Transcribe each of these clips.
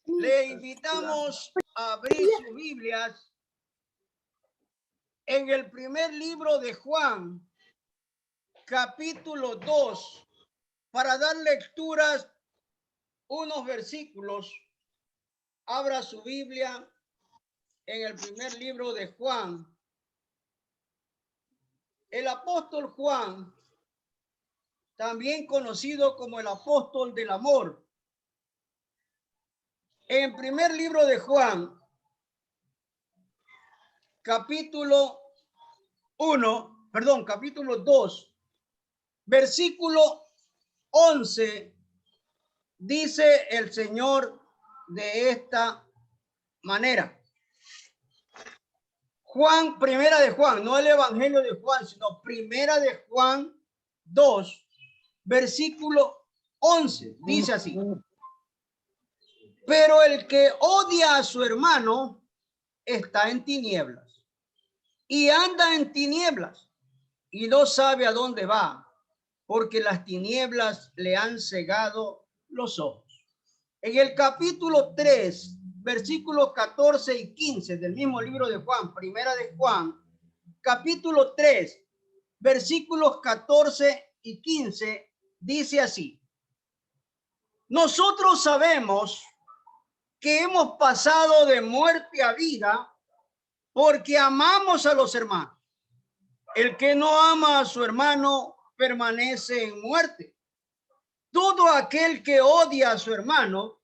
Le invitamos a abrir sus Biblias en el primer libro de Juan, capítulo 2, para dar lecturas unos versículos. Abra su Biblia en el primer libro de Juan. El apóstol Juan, también conocido como el apóstol del amor. En el primer libro de Juan, capítulo 2, versículo 11, dice el Señor de esta manera. Juan, primera de Juan, no el Evangelio de Juan, sino primera de Juan 2, versículo 11, dice así: pero el que odia a su hermano está en tinieblas y anda en tinieblas y no sabe a dónde va, porque las tinieblas le han cegado los ojos. En el capítulo 3, versículos 14 y 15 del mismo libro de Juan, primera de Juan, capítulo 3, versículos 14 y 15, dice así: nosotros sabemos que hemos pasado de muerte a vida porque amamos a los hermanos. El que no ama a su hermano permanece en muerte. Todo aquel que odia a su hermano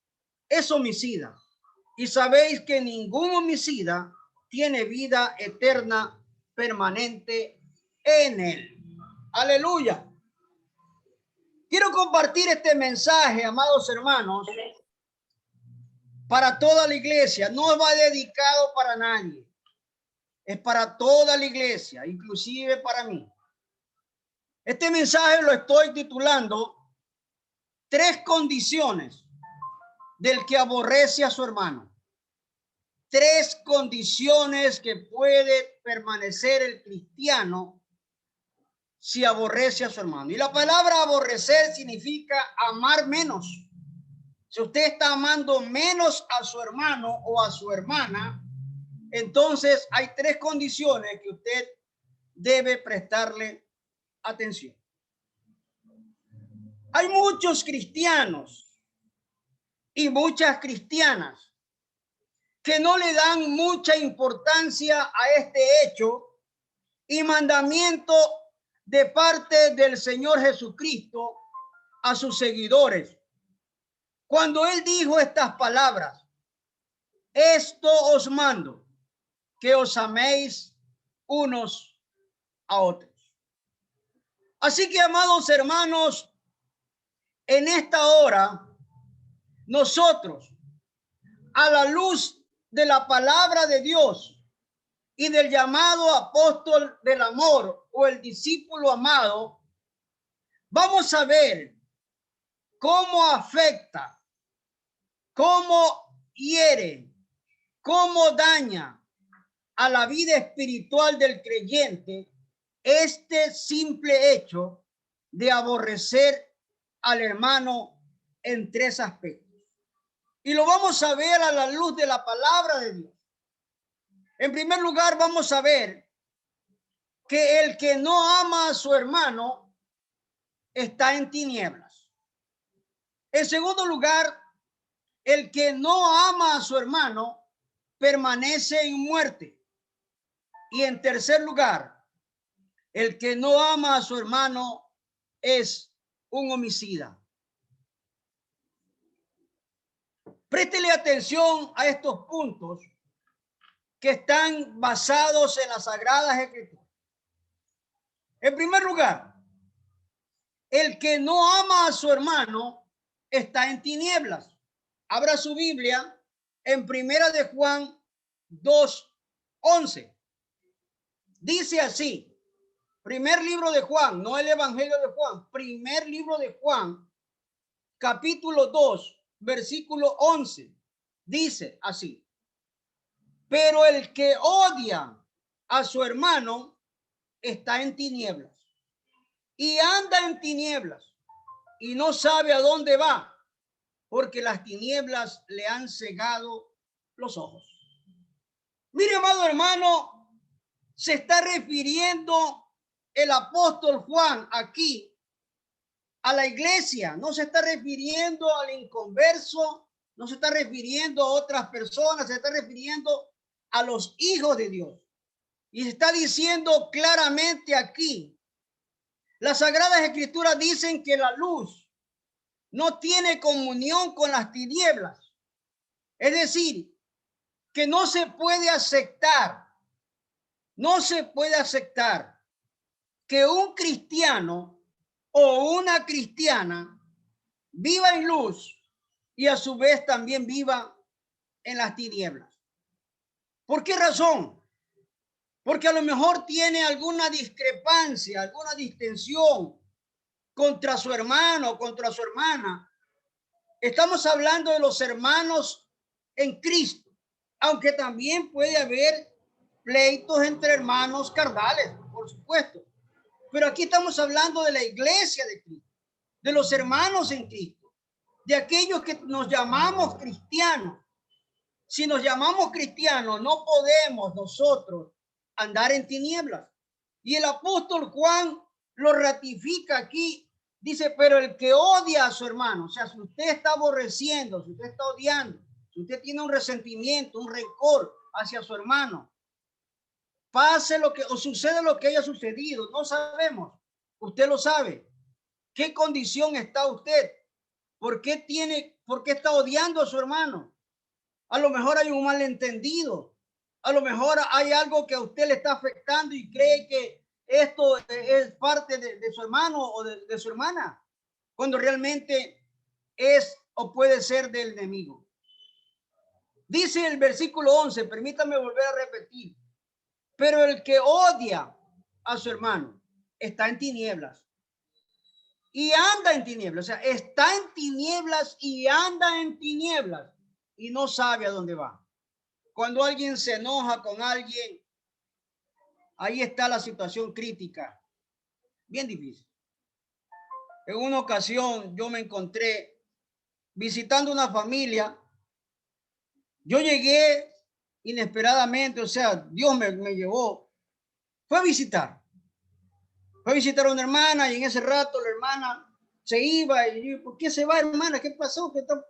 es homicida. Y sabéis que ningún homicida tiene vida eterna permanente en él. Aleluya. Quiero compartir este mensaje, amados hermanos, para toda la iglesia. No va dedicado para nadie. Es para toda la iglesia, inclusive para mí. Este mensaje lo estoy titulando 3 condiciones del que aborrece a su hermano. 3 condiciones que puede permanecer el cristiano si aborrece a su hermano. Y la palabra aborrecer significa amar menos. Si usted está amando menos a su hermano o a su hermana, entonces hay 3 condiciones que usted debe prestarle atención. Hay muchos cristianos y muchas cristianas que no le dan mucha importancia a este hecho y mandamiento de parte del Señor Jesucristo a sus seguidores. Cuando él dijo estas palabras: esto os mando, que os améis unos a otros. Así que, amados hermanos, en esta hora, nosotros, a la luz de la palabra de Dios y del llamado apóstol del amor o el discípulo amado, vamos a ver cómo afecta, cómo hiere, cómo daña a la vida espiritual del creyente este simple hecho de aborrecer al hermano en 3 aspectos. Y lo vamos a ver a la luz de la palabra de Dios. En primer lugar, vamos a ver que el que no ama a su hermano está en tinieblas. En segundo lugar, el que no ama a su hermano permanece en muerte. Y en tercer lugar, el que no ama a su hermano es un homicida. Préstele atención a estos puntos que están basados en las Sagradas Escrituras. En primer lugar, el que no ama a su hermano está en tinieblas. Abra su Biblia en primera de Juan 2:11. Dice así, primer libro de Juan, no el Evangelio de Juan, primer libro de Juan, capítulo 2, versículo 11. Dice así: pero el que odia a su hermano está en tinieblas y anda en tinieblas y no sabe a dónde va, porque las tinieblas le han cegado los ojos. Mire, amado hermano, se está refiriendo el apóstol Juan aquí a la iglesia, no se está refiriendo al inconverso, no se está refiriendo a otras personas, se está refiriendo a los hijos de Dios. Y se está diciendo claramente aquí, las Sagradas Escrituras dicen que la luz no tiene comunión con las tinieblas. Es decir, que no se puede aceptar que un cristiano o una cristiana viva en luz y a su vez también viva en las tinieblas. ¿Por qué razón? Porque a lo mejor tiene alguna discrepancia, alguna distensión contra su hermano, contra su hermana. Estamos hablando de los hermanos en Cristo, aunque también puede haber pleitos entre hermanos carnales, por supuesto. Pero aquí estamos hablando de la iglesia de Cristo, de los hermanos en Cristo, de aquellos que nos llamamos cristianos. Si nos llamamos cristianos, no podemos nosotros andar en tinieblas. Y el apóstol Juan lo ratifica aquí. Dice, pero el que odia a su hermano, o sea, si usted está aborreciendo, si usted está odiando, si usted tiene un resentimiento, un rencor hacia su hermano, pase lo que, o sucede lo que haya sucedido, no sabemos, usted lo sabe. ¿Qué condición está usted? ¿Por qué está odiando a su hermano? A lo mejor hay un malentendido, a lo mejor hay algo que a usted le está afectando y cree que esto es parte de su hermano o de su hermana, cuando realmente es o puede ser del enemigo. Dice el versículo 11, permítame volver a repetir, pero el que odia a su hermano está en tinieblas y anda en tinieblas, o sea, está en tinieblas y anda en tinieblas y no sabe a dónde va. Cuando alguien se enoja con alguien, ahí está la situación crítica, bien difícil. En una ocasión yo me encontré visitando una familia. Yo llegué inesperadamente, o sea, Dios me llevó. Fue a visitar a una hermana y en ese rato la hermana se iba y yo, ¿por qué se va, hermana? ¿Qué pasó? ¿Qué está?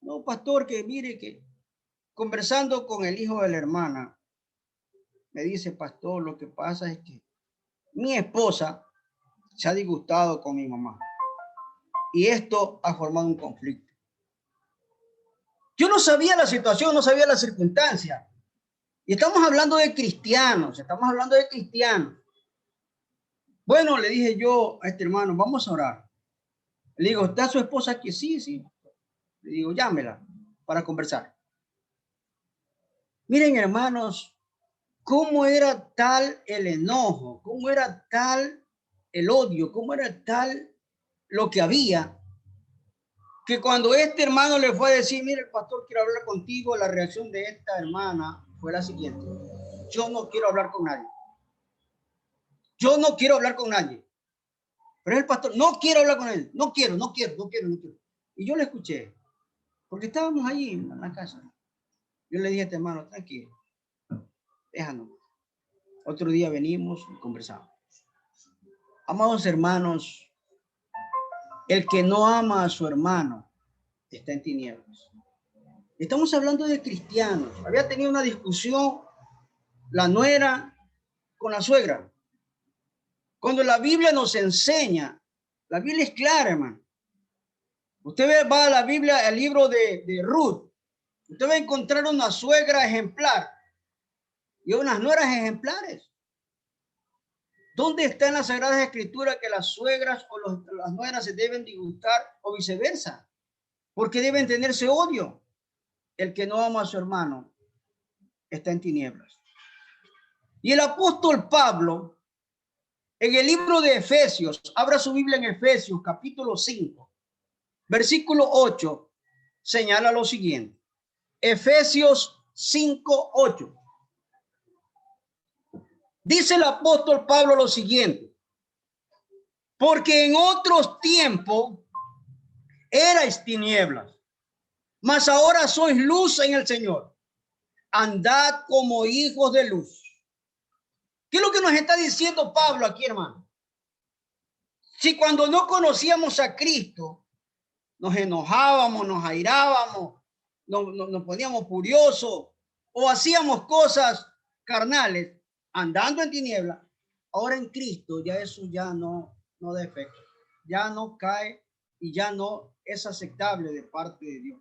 No, pastor, que mire que conversando con el hijo de la hermana, me dice, pastor, lo que pasa es que mi esposa se ha disgustado con mi mamá y esto ha formado un conflicto. Yo no sabía la situación, no sabía la circunstancia. Y estamos hablando de cristianos, Bueno, le dije yo a este hermano, vamos a orar. Le digo, ¿está su esposa aquí? Sí, sí. Le digo, llámela para conversar. Miren, hermanos, cómo era tal el enojo, cómo era tal el odio, cómo era tal lo que había, que cuando este hermano le fue a decir, mire, el pastor quiere hablar contigo, la reacción de esta hermana fue la siguiente: yo no quiero hablar con nadie. Yo no quiero hablar con nadie. Pero el pastor, no quiero hablar con él. No quiero. Y yo le escuché, porque estábamos allí en la casa. Yo le dije a este hermano, tranquilo, déjanos. Otro día venimos y conversamos. Amados hermanos, el que no ama a su hermano está en tinieblas. Estamos hablando de cristianos. Había tenido una discusión la nuera con la suegra. Cuando la Biblia nos enseña, la Biblia es clara, hermano. Usted va a la Biblia, al libro de Ruth, usted va a encontrar una suegra ejemplar y unas nueras ejemplares. ¿Dónde está en las Sagradas Escrituras que las suegras o las nueras se deben disgustar o viceversa? Porque deben tenerse odio. El que no ama a su hermano está en tinieblas. Y el apóstol Pablo, en el libro de Efesios, abra su Biblia en Efesios, capítulo 5, versículo 8, señala lo siguiente. Efesios 5, 8. Dice el apóstol Pablo lo siguiente: porque en otros tiempos, erais tinieblas, mas ahora sois luz en el Señor. Andad como hijos de luz. ¿Qué es lo que nos está diciendo Pablo aquí, hermano? Si cuando no conocíamos a Cristo, nos enojábamos, nos airábamos, nos poníamos furiosos o hacíamos cosas carnales, andando en tinieblas, ahora en Cristo ya eso ya no da efecto, ya no cae y ya no es aceptable de parte de Dios.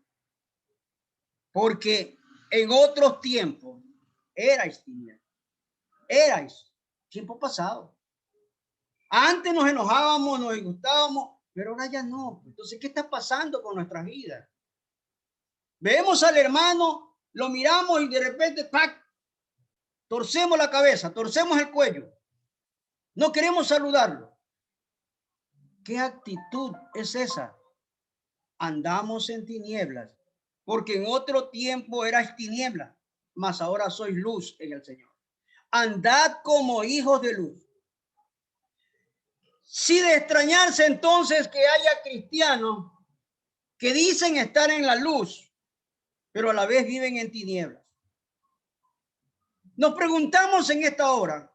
Porque en otros tiempos erais tinieblas, erais tiempo pasado. Antes nos enojábamos, nos disgustábamos, pero ahora ya no. Entonces, ¿qué está pasando con nuestras vidas? Vemos al hermano, lo miramos y de repente, ¡tac!, torcemos la cabeza, torcemos el cuello. No queremos saludarlo. ¿Qué actitud es esa? Andamos en tinieblas, porque en otro tiempo erais tinieblas, mas ahora sois luz en el Señor. Andad como hijos de luz. Si de extrañarse entonces que haya cristianos que dicen estar en la luz, pero a la vez viven en tinieblas. Nos preguntamos en esta hora,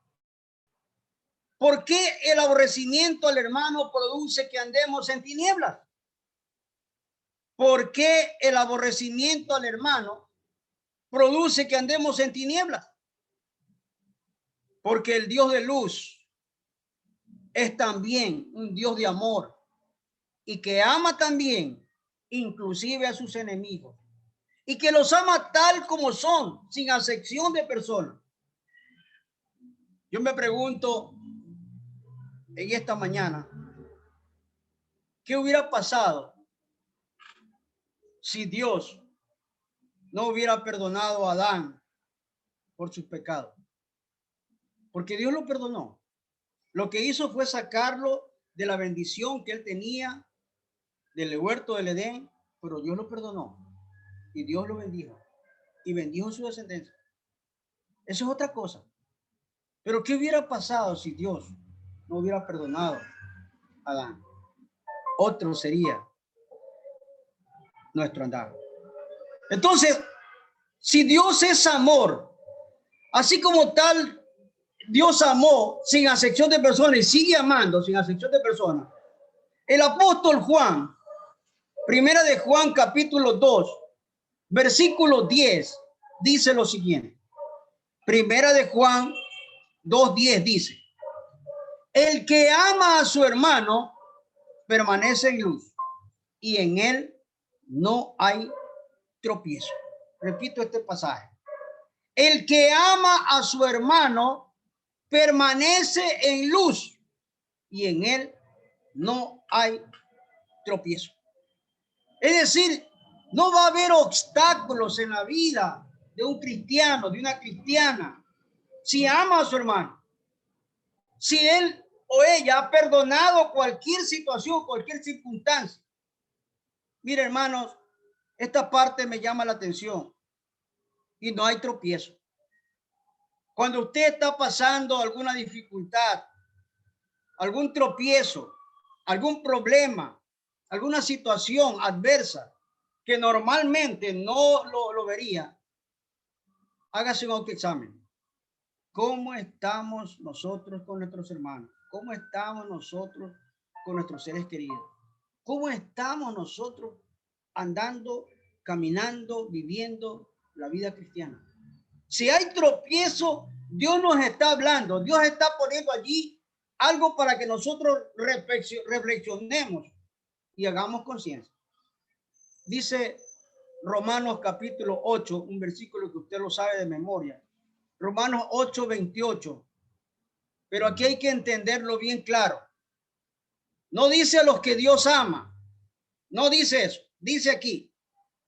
¿por qué el aborrecimiento al hermano produce que andemos en tinieblas? ¿Por qué el aborrecimiento al hermano produce que andemos en tinieblas? Porque el Dios de luz es también un Dios de amor y que ama también inclusive a sus enemigos y que los ama tal como son, sin acepción de personas. Yo me pregunto en esta mañana, ¿qué hubiera pasado si Dios no hubiera perdonado a Adán por sus pecados? Porque Dios lo perdonó. Lo que hizo fue sacarlo de la bendición que él tenía del huerto del Edén, pero Dios lo perdonó y Dios lo bendijo y bendijo su descendencia. Eso es otra cosa. Pero ¿qué hubiera pasado si Dios no hubiera perdonado a Adán? Otro sería nuestro andar. Entonces, si Dios es amor, así como tal Dios amó sin acepción de personas y sigue amando sin acepción de personas, el apóstol Juan, primera de Juan capítulo 2, versículo 10, dice lo siguiente. Primera de Juan 2:10 dice: el que ama a su hermano permanece en luz y en él no hay tropiezo. Repito este pasaje. El que ama a su hermano permanece en luz y en él no hay tropiezo. Es decir, no va a haber obstáculos en la vida de un cristiano, de una cristiana, si ama a su hermano. Si él o ella ha perdonado cualquier situación, cualquier circunstancia. Mire, hermanos, esta parte me llama la atención y no hay tropiezo. Cuando usted está pasando alguna dificultad, algún tropiezo, algún problema, alguna situación adversa que normalmente no lo vería, hágase un autoexamen. ¿Cómo estamos nosotros con nuestros hermanos? ¿Cómo estamos nosotros con nuestros seres queridos? ¿Cómo estamos nosotros andando, caminando, viviendo la vida cristiana? Si hay tropiezo, Dios nos está hablando, Dios está poniendo allí algo para que nosotros reflexionemos y hagamos conciencia. Dice Romanos capítulo 8, un versículo que usted lo sabe de memoria. Romanos 8:28. Pero aquí hay que entenderlo bien claro. No dice a los que Dios ama. No dice eso. Dice aquí,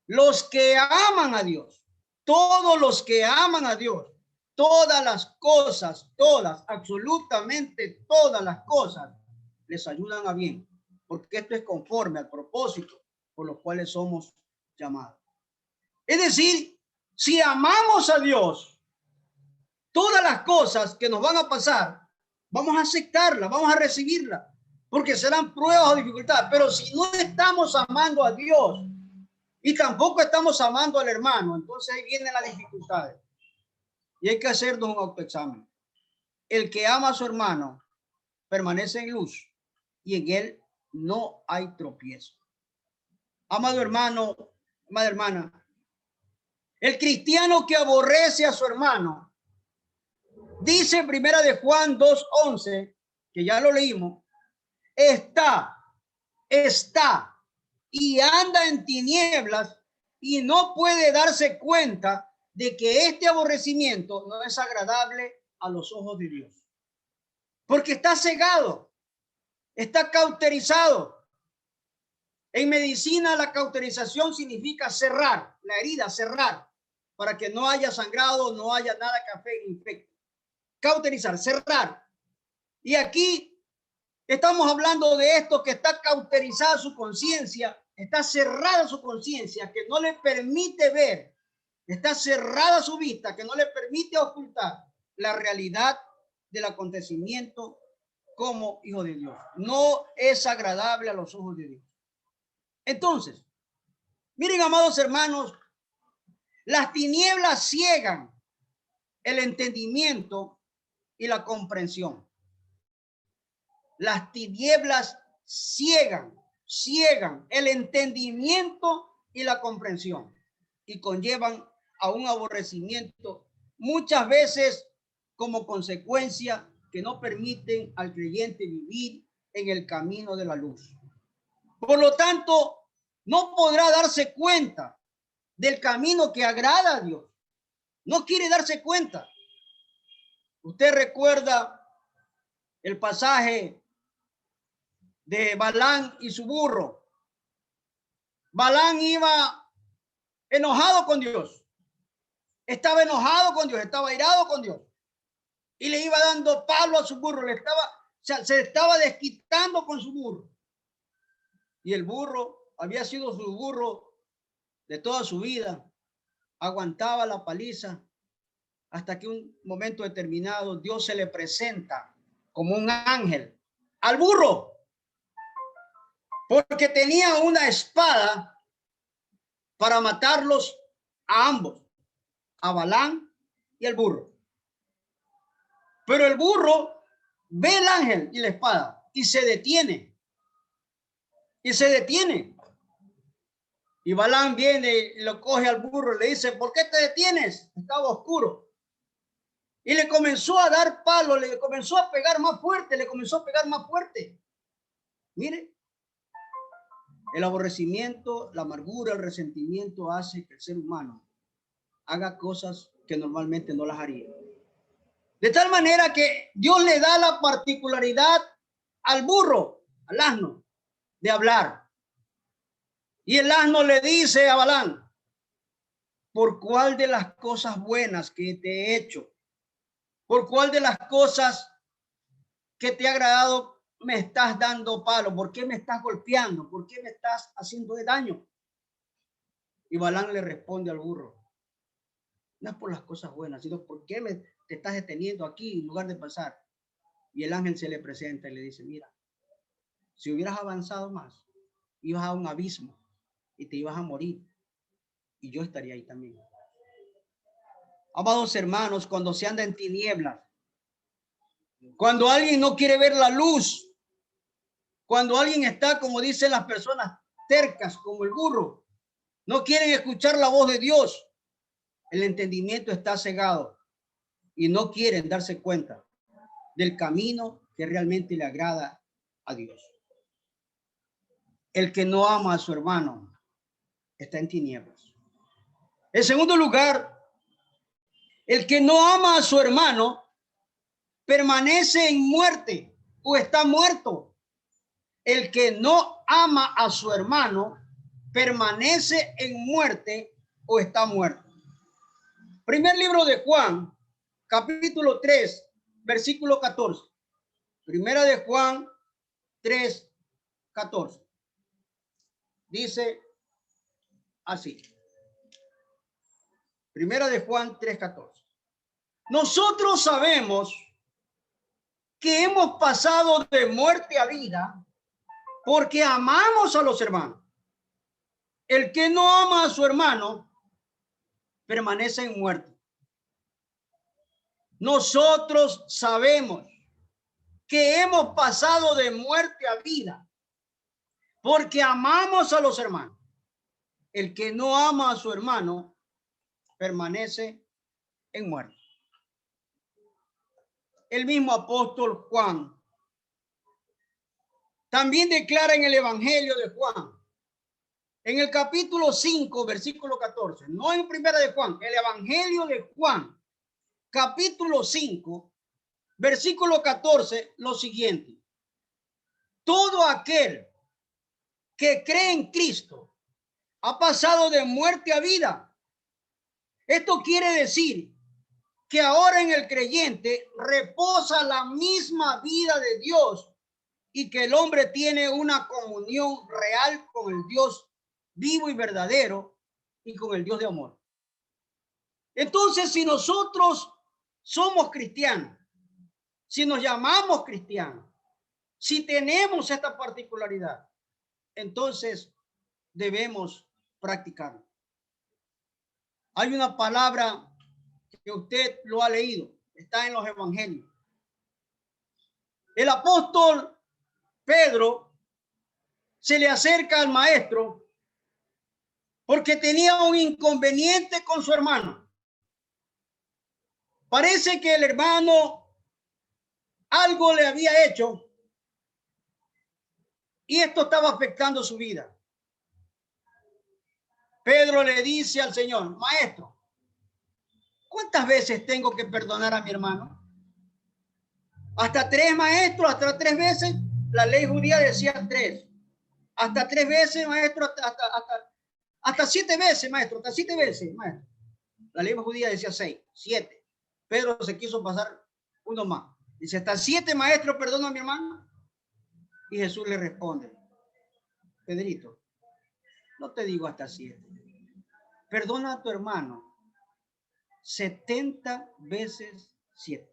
los que aman a Dios. Todos los que aman a Dios. Todas las cosas, todas, absolutamente todas las cosas les ayudan a bien. Porque esto es conforme al propósito por los cuales somos llamados. Es decir, si amamos a Dios, todas las cosas que nos van a pasar, vamos a aceptarlas, vamos a recibirlas, porque serán pruebas o dificultades. Pero si no estamos amando a Dios y tampoco estamos amando al hermano, entonces ahí vienen las dificultades. Y hay que hacernos un autoexamen. El que ama a su hermano permanece en luz y en él no hay tropiezo. Amado hermano, amada hermana, el cristiano que aborrece a su hermano, dice primera de Juan 2:11, que ya lo leímos, está y anda en tinieblas y no puede darse cuenta de que este aborrecimiento no es agradable a los ojos de Dios. Porque está cegado, está cauterizado. En medicina la cauterización significa cerrar la herida, cerrar, para que no haya sangrado, no haya nada que infecte. Cauterizar, cerrar. Y aquí estamos hablando de esto, que está cauterizada su conciencia, está cerrada su conciencia, que no le permite ver, está cerrada su vista, que no le permite ocultar la realidad del acontecimiento como hijo de Dios. No es agradable a los ojos de Dios. Entonces, miren, amados hermanos, las tinieblas ciegan el entendimiento y la comprensión. Las tinieblas ciegan el entendimiento y la comprensión y conllevan a un aborrecimiento muchas veces como consecuencia que no permiten al creyente vivir en el camino de la luz. Por lo tanto, no podrá darse cuenta del camino que agrada a Dios. No quiere darse cuenta. Usted recuerda el pasaje de Balán y su burro. Balán iba enojado con Dios. Estaba enojado con Dios, estaba airado con Dios. Y le iba dando palo a su burro. Se estaba desquitando con su burro. Y el burro había sido su burro de toda su vida. Aguantaba la paliza hasta que un momento determinado Dios se le presenta como un ángel al burro, porque tenía una espada para matarlos a ambos, a Balán y al burro. Pero el burro ve el ángel y la espada y se detiene. Y Balán viene y lo coge al burro y le dice: ¿por qué te detienes? Estaba oscuro. Y le comenzó a dar palo, le comenzó a pegar más fuerte, Mire, el aborrecimiento, la amargura, el resentimiento hace que el ser humano haga cosas que normalmente no las haría. De tal manera que Dios le da la particularidad al burro, al asno, de hablar. Y el asno le dice a Balán: ¿por cuál de las cosas buenas que te he hecho? ¿Por cuál de las cosas que te ha agradado me estás dando palo? ¿Por qué me estás golpeando? ¿Por qué me estás haciendo de daño? Y Balán le responde al burro: no es por las cosas buenas, sino por qué te estás deteniendo aquí en lugar de pasar. Y el ángel se le presenta y le dice: mira, si hubieras avanzado más, ibas a un abismo y te ibas a morir. Y yo estaría ahí también. Amados hermanos, cuando se anda en tinieblas, cuando alguien no quiere ver la luz, cuando alguien está, como dicen las personas, tercas como el burro, no quieren escuchar la voz de Dios, el entendimiento está cegado y no quieren darse cuenta del camino que realmente le agrada a Dios. El que no ama a su hermano está en tinieblas. En segundo lugar, el que no ama a su hermano permanece en muerte o está muerto. El que no ama a su hermano permanece en muerte o está muerto. Primer libro de Juan, capítulo 3, versículo 14. Primera de Juan 3, 14. Dice así. Primera de Juan 3, 14. Nosotros sabemos que hemos pasado de muerte a vida porque amamos a los hermanos. El que no ama a su hermano permanece en muerte. Nosotros sabemos que hemos pasado de muerte a vida porque amamos a los hermanos. El que no ama a su hermano permanece en muerte. El mismo apóstol Juan también declara en el Evangelio de Juan, en el capítulo 5, versículo 14, no en primera de Juan, el Evangelio de Juan, capítulo 5, versículo 14, lo siguiente: todo aquel que cree en Cristo ha pasado de muerte a vida. Esto quiere decir que ahora en el creyente reposa la misma vida de Dios y que el hombre tiene una comunión real con el Dios vivo y verdadero y con el Dios de amor. Entonces, si nosotros somos cristianos, si nos llamamos cristianos, si tenemos esta particularidad, entonces debemos practicarlo. Hay una palabra que usted lo ha leído, está en los evangelios. El apóstol Pedro se le acerca al maestro porque tenía un inconveniente con su hermano. Parece que el hermano algo le había hecho y esto estaba afectando su vida. Pedro le dice al Señor: maestro, ¿cuántas veces tengo que perdonar a mi hermano? Hasta 3, maestro, hasta 3 veces. La ley judía decía 3. Hasta 3 veces, maestro, hasta 7 veces, maestro, hasta 7 veces, maestro. La ley judía decía 6, 7. Pedro se quiso pasar uno más. Dice, hasta 7, maestro, perdona a mi hermano. Y Jesús le responde: Pedrito, no te digo hasta 7. Perdona a tu hermano 70 veces 7.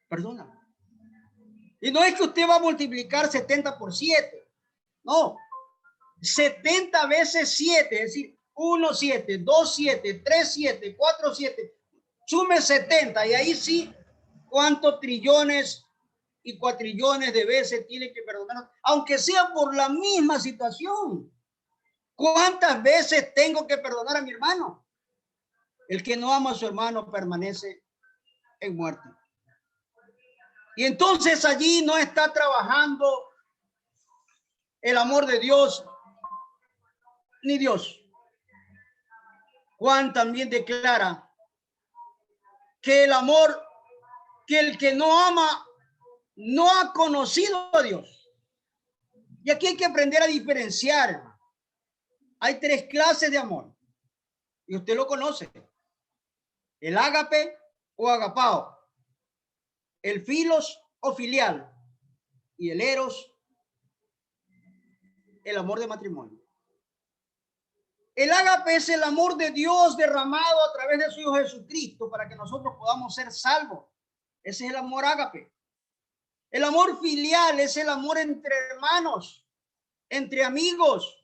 Perdona. Y no es que usted va a multiplicar 70 por 7. No. 70 veces 7, es decir, 1, 7, 2, 7, 3, 7, 4, 7. Sume 70 y ahí sí, ¿cuántos trillones y cuatrillones de veces tiene que perdonar? Aunque sea por la misma situación. ¿Cuántas veces tengo que perdonar a mi hermano? El que no ama a su hermano permanece en muerte. Y entonces allí no está trabajando el amor de Dios ni Dios. Juan también declara que el amor, que el que no ama no ha conocido a Dios. Y aquí hay que aprender a diferenciar. Hay 3 clases de amor y usted lo conoce: el ágape o agapao, el filos o filial y el eros, el amor de matrimonio. El ágape es el amor de Dios derramado a través de su Hijo Jesucristo para que nosotros podamos ser salvos. Ese es el amor ágape. El amor filial es el amor entre hermanos, entre amigos,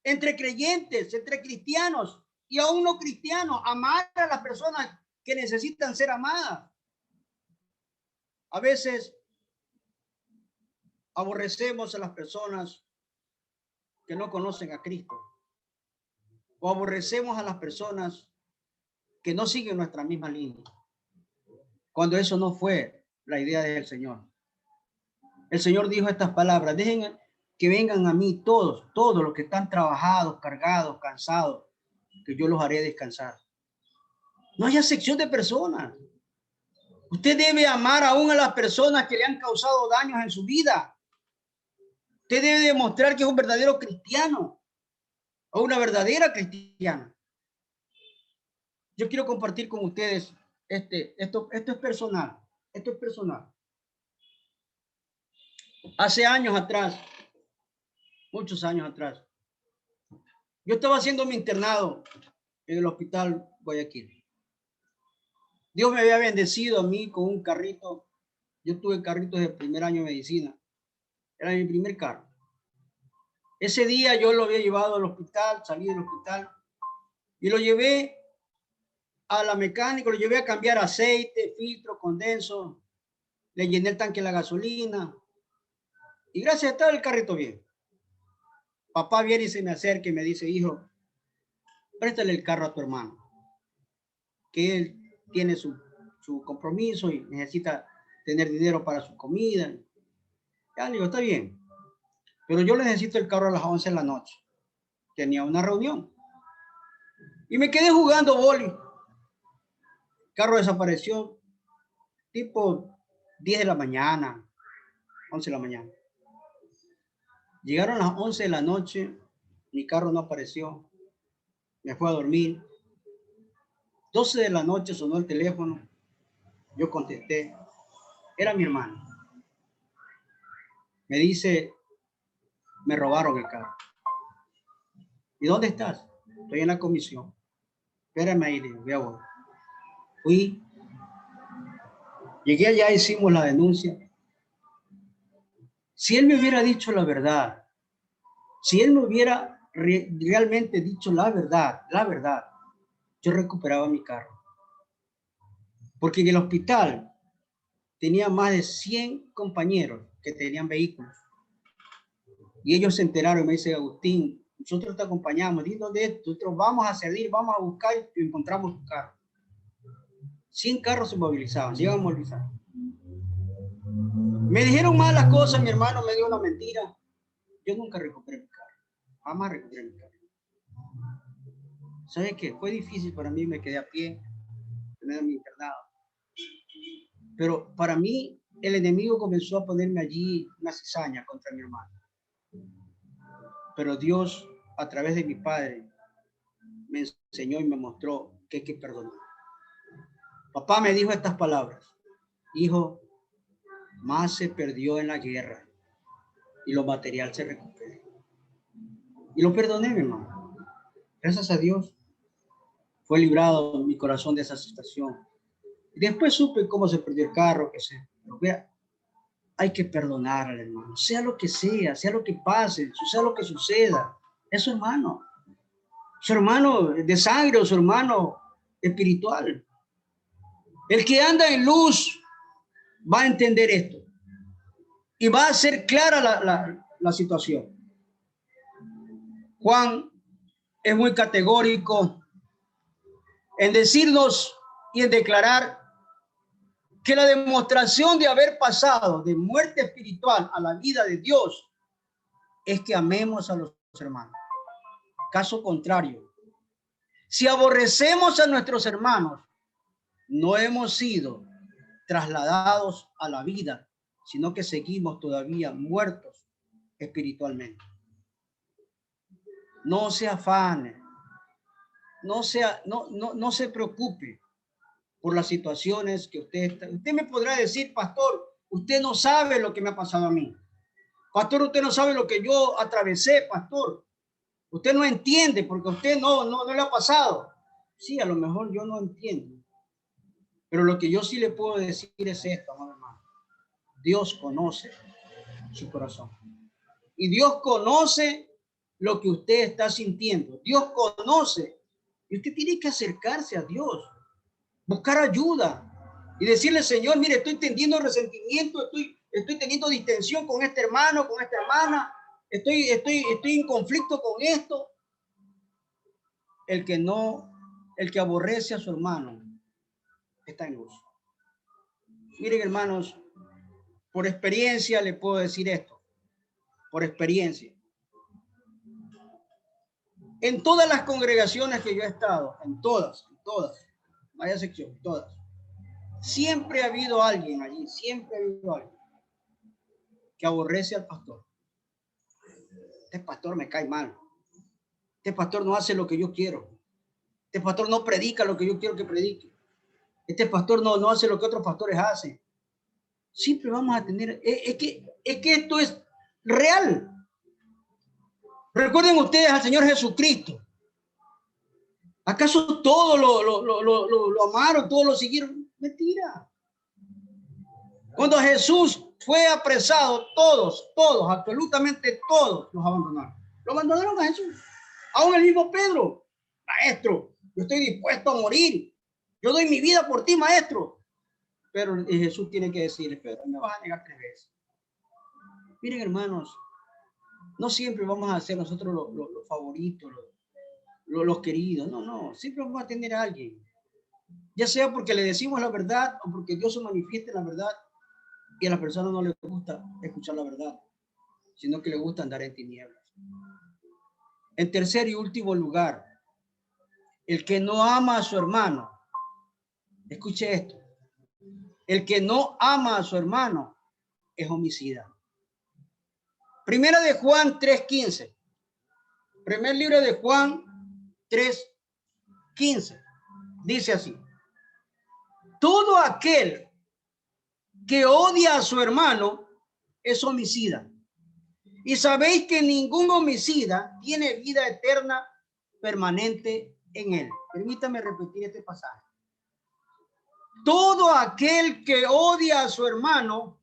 entre creyentes, entre cristianos y aún no cristianos. Amar a las personas que necesitan ser amadas. A veces aborrecemos a las personas que no conocen a Cristo, o aborrecemos a las personas que no siguen nuestra misma línea, cuando eso no fue la idea del Señor. El Señor dijo estas palabras: dejen que vengan a mí todos los que están trabajados, cargados, cansados, que yo los haré descansar. No hay acepción de personas. Usted debe amar aún a las personas que le han causado daños en su vida. Usted debe demostrar que es un verdadero cristiano o una verdadera cristiana. Yo quiero compartir con ustedes esto es personal. Esto es personal. Hace años atrás, muchos años atrás, yo estaba haciendo mi internado en el hospital Guayaquil. Dios me había bendecido a mí con un carrito Yo tuve carritos de primer año de medicina. Era mi primer carro. Ese día yo lo había llevado al hospital, salí del hospital y lo llevé a la mecánica, lo llevé a cambiar aceite, filtro, condenso, le llené el tanque de la gasolina y gracias a todo el carrito bien. Papá viene y se me acerca y me dice, hijo, préstale el carro a tu hermano, que él tiene su compromiso y necesita tener dinero para su comida. Ya le digo, está bien, pero yo necesito el carro a las 11 de la noche. Tenía una reunión y me quedé jugando boli. El carro desapareció tipo 10 de la mañana, 11 de la mañana. Llegaron las 11 de la noche, mi carro no apareció, me fui a dormir. 12 de la noche sonó el teléfono, yo contesté, era mi hermano. Me dice, me robaron el carro. ¿Y dónde estás? Estoy en la comisión. Espérame ahí, voy a volver. Fui, llegué allá, hicimos la denuncia. Si él me hubiera dicho la verdad, si él me hubiera realmente dicho la verdad, yo recuperaba mi carro. Porque en el hospital tenía más de 100 compañeros que tenían vehículos. Y ellos se enteraron y me dice, Agustín, nosotros te acompañamos, ¿y dónde es? Nosotros vamos a salir, vamos a buscar y encontramos tu carro. 100 carros se movilizaban, se iban a movilizar. Me dijeron malas cosas, mi hermano me dio una mentira. Yo nunca recuperé mi carro, jamás recuperé mi carro. ¿Sabes qué? Fue difícil para mí, me quedé a pie, tener mi internado. Pero para mí, el enemigo comenzó a ponerme allí una cizaña contra mi hermano. Pero Dios, a través de mi padre, me enseñó y me mostró que hay que perdonar. Papá me dijo estas palabras, hijo, más se perdió en la guerra y lo material se recupera. Y lo perdoné, mi hermano. Gracias a Dios fue librado mi corazón de esa situación. Y después supe cómo se perdió el carro, que se... Vea, hay que perdonar al hermano, sea lo que sea lo que pase, sea lo que suceda. Es su hermano de sangre o su hermano espiritual. El que anda en luz va a entender esto y va a ser clara la situación. Juan es muy categórico en decirnos y en declarar que la demostración de haber pasado de muerte espiritual a la vida de Dios es que amemos a los hermanos. Caso contrario, si aborrecemos a nuestros hermanos, no hemos sido trasladados a la vida, sino que seguimos todavía muertos espiritualmente. No se afane, no se preocupe por las situaciones que usted está. Usted me podrá decir, pastor, usted no sabe lo que me ha pasado a mí. Pastor, usted no sabe lo que yo atravesé, pastor. Usted no entiende porque a usted no le ha pasado. Sí, a lo mejor yo no entiendo. Pero lo que yo sí le puedo decir es esto, amado hermano. Dios conoce su corazón. Y Dios conoce lo que usted está sintiendo. Dios conoce. Y usted tiene que acercarse a Dios. Buscar ayuda. Y decirle, Señor, mire, estoy teniendo resentimiento, estoy teniendo distensión con este hermano, con esta hermana. Estoy en conflicto con esto. El que aborrece a su hermano está en luz. Miren, hermanos, por experiencia le puedo decir esto. Por experiencia. En todas las congregaciones que yo he estado, en todas, vaya sección, todas, siempre ha habido alguien allí, siempre ha habido alguien que aborrece al pastor. Este pastor me cae mal. Este pastor no hace lo que yo quiero. Este pastor no predica lo que yo quiero que predique. Este pastor no hace lo que otros pastores hacen. Siempre vamos a tener, es que esto es real. Recuerden ustedes al Señor Jesucristo. ¿Acaso todos lo amaron, todos lo siguieron? Mentira. Cuando Jesús fue apresado, todos, absolutamente todos los abandonaron. Lo abandonaron a Jesús. Aún el mismo Pedro, maestro, yo estoy dispuesto a morir. Yo doy mi vida por ti, maestro. Pero Jesús tiene que decirle, Pedro, me vas a negar 3 veces. Miren, hermanos, no siempre vamos a ser nosotros los favoritos, los queridos. No, siempre vamos a tener a alguien. Ya sea porque le decimos la verdad o porque Dios se manifieste la verdad y a las personas no les gusta escuchar la verdad, sino que les gusta andar en tinieblas. En tercer y último lugar, el que no ama a su hermano, escuche esto, el que no ama a su hermano es homicida. Primera de Juan 3:15. Primer libro de Juan 3:15. Dice así: todo aquel que odia a su hermano es homicida. Y sabéis que ningún homicida tiene vida eterna permanente en él. Permítame repetir este pasaje. Todo aquel que odia a su hermano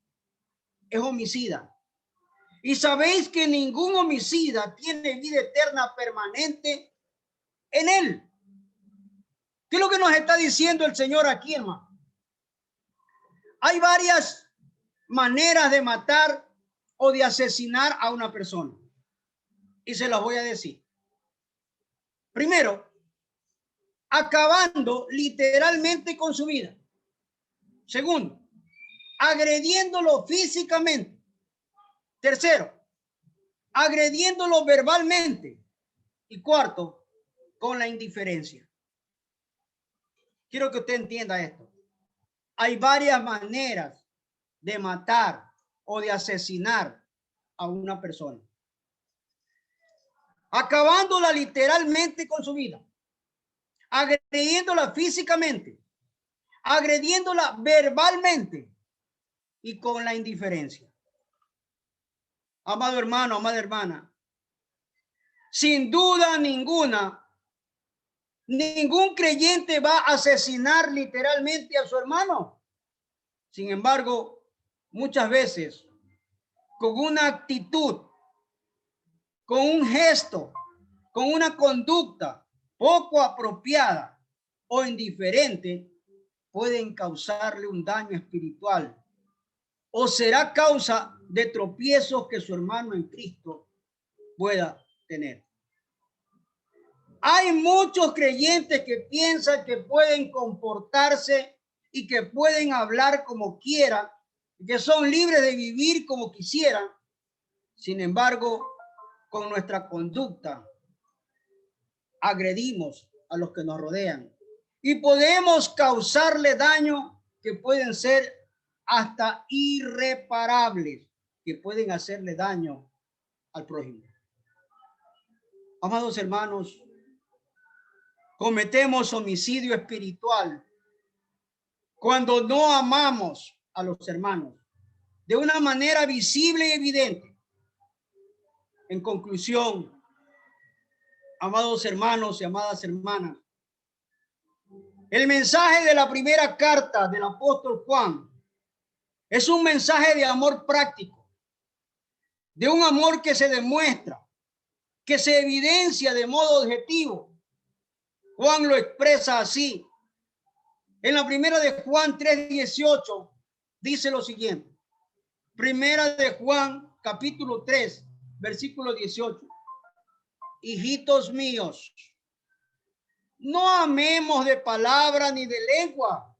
es homicida. Y sabéis que ningún homicida tiene vida eterna permanente en él. ¿Qué es lo que nos está diciendo el Señor aquí, hermano? Hay varias maneras de matar o de asesinar a una persona. Y se las voy a decir. Primero, acabando literalmente con su vida. Segundo, agrediéndolo físicamente. Tercero, agrediéndolo verbalmente. Y cuarto, con la indiferencia. Quiero que usted entienda esto. Hay varias maneras de matar o de asesinar a una persona. Acabándola literalmente con su vida. Agrediéndola físicamente. Agrediéndola verbalmente y con la indiferencia. Amado hermano, amada hermana, sin duda ninguna, ningún creyente va a asesinar literalmente a su hermano. Sin embargo, muchas veces, con una actitud, con un gesto, con una conducta poco apropiada o indiferente, pueden causarle un daño espiritual o será causa de tropiezos que su hermano en Cristo pueda tener. Hay muchos creyentes que piensan que pueden comportarse y que pueden hablar como quieran, que son libres de vivir como quisieran. Sin embargo, con nuestra conducta agredimos a los que nos rodean y podemos causarle daño que pueden ser hasta irreparables, que pueden hacerle daño al prójimo. Amados hermanos, cometemos homicidio espiritual cuando no amamos a los hermanos de una manera visible y evidente. En conclusión, amados hermanos y amadas hermanas, el mensaje de la primera carta del apóstol Juan es un mensaje de amor práctico, de un amor que se demuestra, que se evidencia de modo objetivo. Juan lo expresa así. En la primera de Juan 3:18 dice lo siguiente. Primera de Juan capítulo 3, versículo 18. Hijitos míos, no amemos de palabra ni de lengua,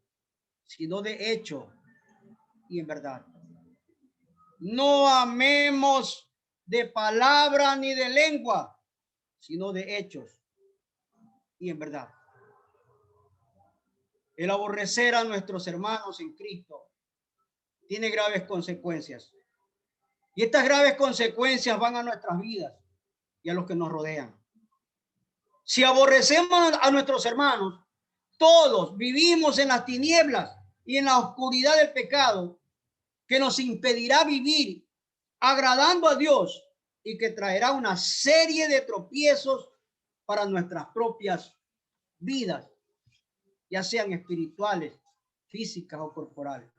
sino de hecho y en verdad. No amemos de palabra ni de lengua, sino de hechos y en verdad. El aborrecer a nuestros hermanos en Cristo tiene graves consecuencias. Y estas graves consecuencias van a nuestras vidas y a los que nos rodean. Si aborrecemos a nuestros hermanos, todos vivimos en las tinieblas y en la oscuridad del pecado que nos impedirá vivir agradando a Dios y que traerá una serie de tropiezos para nuestras propias vidas, ya sean espirituales, físicas o corporales.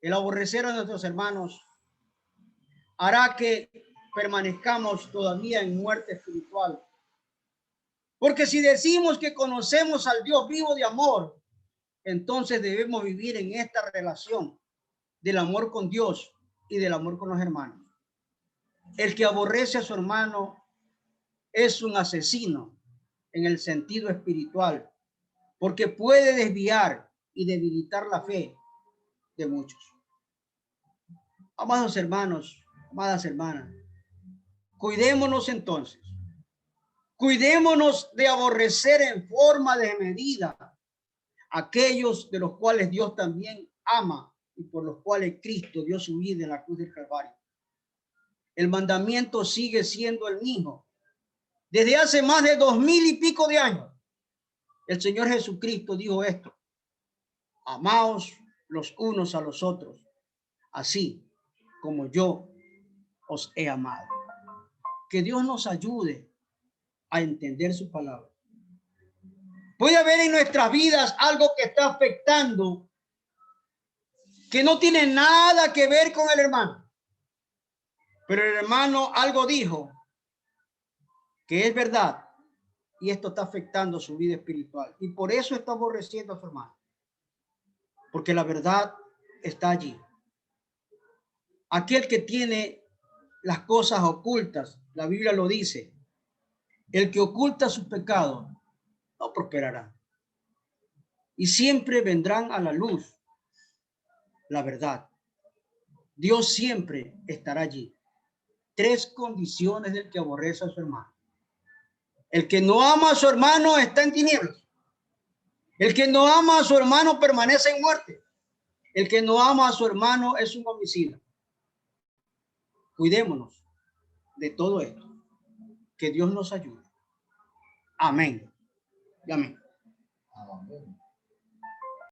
El aborrecer a nuestros hermanos hará que permanezcamos todavía en muerte espiritual. Porque si decimos que conocemos al Dios vivo de amor, entonces debemos vivir en esta relación del amor con Dios y del amor con los hermanos. El que aborrece a su hermano es un asesino en el sentido espiritual, porque puede desviar y debilitar la fe de muchos. Amados hermanos, amadas hermanas, cuidémonos entonces. Cuidémonos de aborrecer en forma desmedida aquellos de los cuales Dios también ama y por los cuales Cristo dio su vida en la cruz del Calvario. El mandamiento sigue siendo el mismo. Desde hace más de 2000 y pico de años, el Señor Jesucristo dijo esto: amaos los unos a los otros, así como yo os he amado. Que Dios nos ayude a entender su palabra. Puede haber en nuestras vidas algo que está afectando, que no tiene nada que ver con el hermano. Pero el hermano algo dijo que es verdad y esto está afectando su vida espiritual. Y por eso está aborreciendo a su hermano. Porque la verdad está allí. Aquel que tiene las cosas ocultas, la Biblia lo dice, el que oculta sus pecados no prosperará. Y siempre vendrán a la luz la verdad. Dios siempre estará allí. 3 condiciones del que aborrece a su hermano. El que no ama a su hermano está en tinieblas. El que no ama a su hermano permanece en muerte. El que no ama a su hermano es un homicida. Cuidémonos de todo esto. Que Dios nos ayude. Amén. Y amén. Amén.